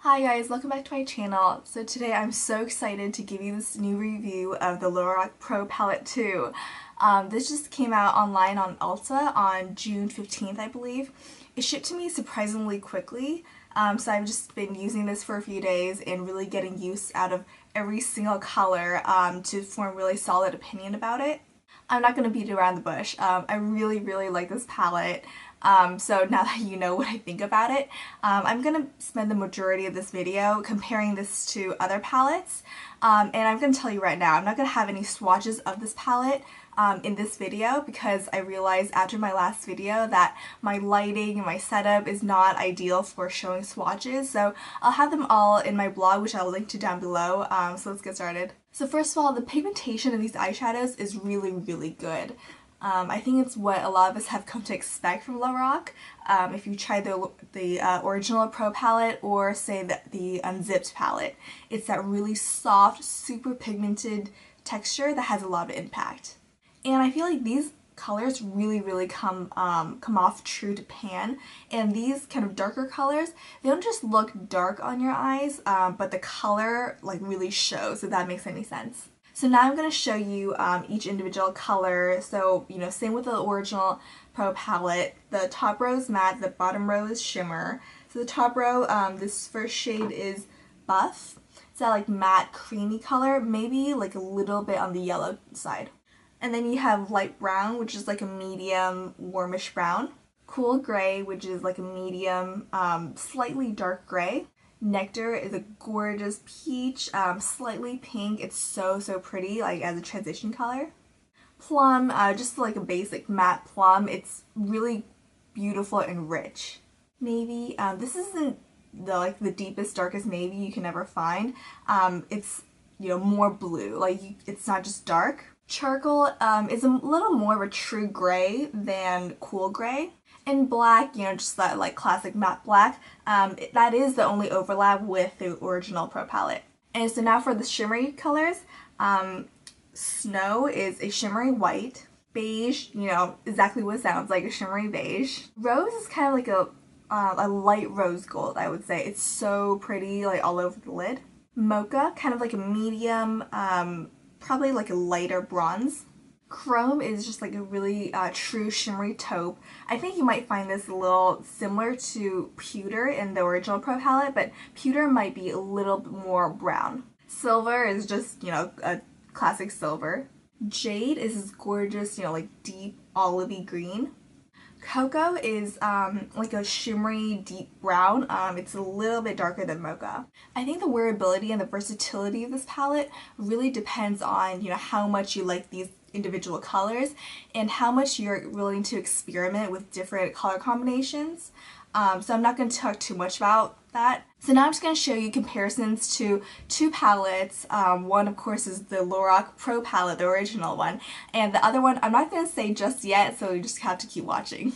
Hi guys, welcome back to my channel. So today I'm so excited to give you this new review of the Lorac Pro Palette 2. This just came out online on Ulta on June 15th, I believe. It shipped to me surprisingly quickly, so I've just been using this for a few days and really getting use out of every single color to form a really solid opinion about it. I'm not going to beat around the bush. I really like this palette. So now that you know what I think about it, I'm going to spend the majority of this video comparing this to other palettes. And I'm going to tell you right now, I'm not going to have any swatches of this palette in this video because I realized after my last video that my lighting and my setup is not ideal for showing swatches. So I'll have them all in my blog, which I'll link to down below. So let's get started. So first of all, the pigmentation in these eyeshadows is really good. I think it's what a lot of us have come to expect from Lorac. If you try the original Pro palette or say the unzipped palette, it's that really soft, super pigmented texture that has a lot of impact. And I feel like these colors really come off true to pan, and these kind of darker colors, they don't just look dark on your eyes, but the color like really shows, if that makes any sense. So now I'm going to show you each individual color. So, same with the original Pro palette. The top row is matte, the bottom row is shimmer. So the top row, this first shade is Buff. It's that like matte creamy color, maybe like a little bit on the yellow side. And then you have Light Brown, which is like a medium warmish brown. Cool Gray, which is like a medium, slightly dark gray. Nectar is a gorgeous peach, slightly pink. It's so pretty, like as a transition color. Plum, just like a basic matte plum. It's really beautiful and rich. Navy, this isn't the deepest, darkest navy you can ever find. It's more blue, like it's not just dark. Charcoal is a little more of a true gray than cool gray. And black, just that like classic matte black, that is the only overlap with the original Pro palette. And so now for the shimmery colors, Snow is a shimmery white. Beige, exactly what it sounds like, a shimmery beige. Rose is kind of like a light rose gold, I would say. It's so pretty, like all over the lid. Mocha, kind of like a medium, probably like a lighter bronze. Chrome is just like a really true shimmery taupe. I think you might find this a little similar to Pewter in the original Pro palette, but Pewter might be a little bit more brown. Silver is just, a classic silver. Jade is this gorgeous, like deep olivey green. Cocoa is like a shimmery deep brown. It's a little bit darker than Mocha. I think the wearability and the versatility of this palette really depends on how much you like these individual colors and how much you're willing to experiment with different color combinations. So I'm not going to talk too much about that. So now I'm just going to show you comparisons to two palettes. One, of course, is the Lorac Pro palette, the original one, and the other one I'm not going to say just yet, so you just have to keep watching.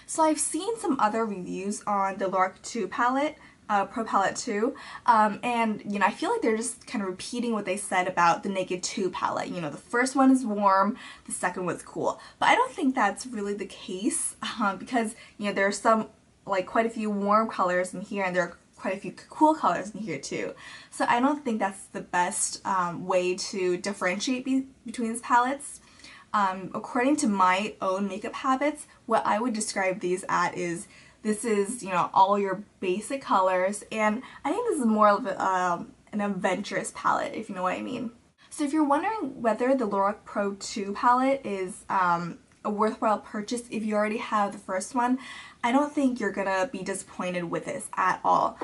So I've seen some other reviews on the Lorac 2 palette, Pro Palette 2, and I feel like they're just kind of repeating what they said about the Naked 2 palette. The first one is warm, the second one's cool. But I don't think that's really the case, because there are some, like quite a few warm colors in here, and there are quite a few cool colors in here too. So I don't think that's the best way to differentiate between these palettes. According to my own makeup habits, what I would describe these is this is, all your basic colors, and I think this is more of an adventurous palette, if you know what I mean. So if you're wondering whether the Lorac Pro 2 palette is a worthwhile purchase if you already have the first one, I don't think you're gonna be disappointed with this at all.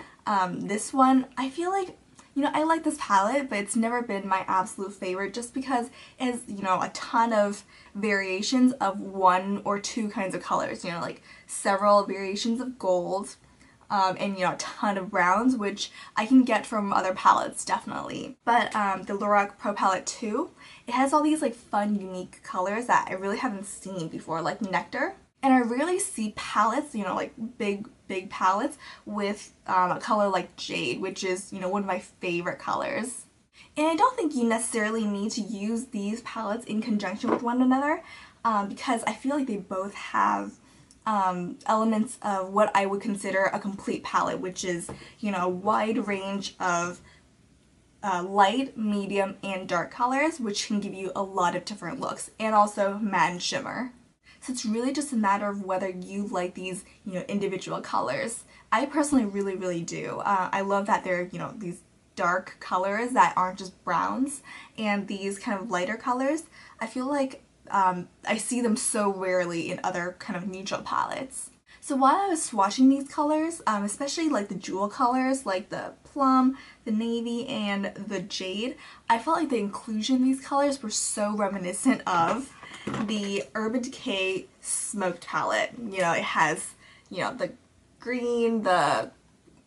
This one, I feel like, I like this palette, but it's never been my absolute favorite just because it has, a ton of variations of one or two kinds of colors, like several variations of gold, and a ton of browns, which I can get from other palettes, definitely. But the Lorac Pro Palette 2, it has all these like fun, unique colors that I really haven't seen before, like Nectar. And I rarely see palettes, like big palettes with a color like Jade, which is, one of my favorite colors. And I don't think you necessarily need to use these palettes in conjunction with one another, because I feel like they both have elements of what I would consider a complete palette, which is, you know, a wide range of light, medium, and dark colors, which can give you a lot of different looks, and also matte and shimmer. So it's really just a matter of whether you like these, you know, individual colors. I personally really do. I love that they're, you know, these dark colors that aren't just browns, and these kind of lighter colors. I feel like I see them so rarely in other kind of neutral palettes. So while I was swatching these colors, especially like the jewel colors, like the plum, the navy, and the jade, I felt like the inclusion of these colors were so reminiscent of the Urban Decay Smoked palette. You know, it has, you know, the green, the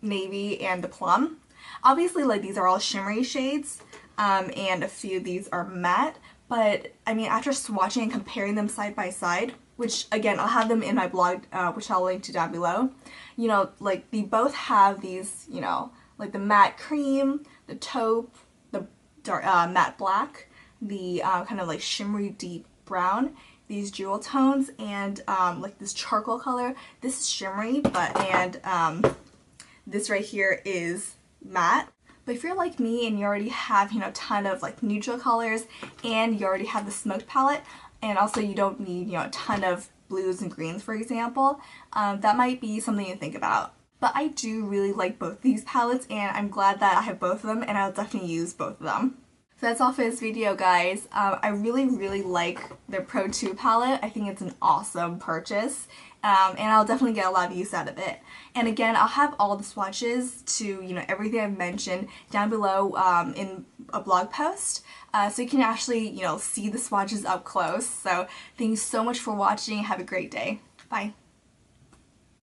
navy, and the plum. Obviously, like, these are all shimmery shades, and a few of these are matte, but I mean, after swatching and comparing them side by side, which again, I'll have them in my blog, which I'll link to down below, you know, like, they both have these, you know, like the matte cream, the taupe, the dark, matte black, the kind of like shimmery deep brown, these jewel tones, and like this charcoal color. This is shimmery, and this right here is matte. But if you're like me and you already have, you know, a ton of like neutral colors, and you already have the smoked palette, and also you don't need, you know, a ton of blues and greens, for example, that might be something to think about. But I do really like both these palettes, and I'm glad that I have both of them, and I'll definitely use both of them. So that's all for this video, guys. I really like the Pro 2 palette. I think it's an awesome purchase, and I'll definitely get a lot of use out of it. And again, I'll have all the swatches to, you know, everything I've mentioned down below in a blog post, so you can actually, you know, see the swatches up close. So thank you so much for watching. Have a great day. Bye.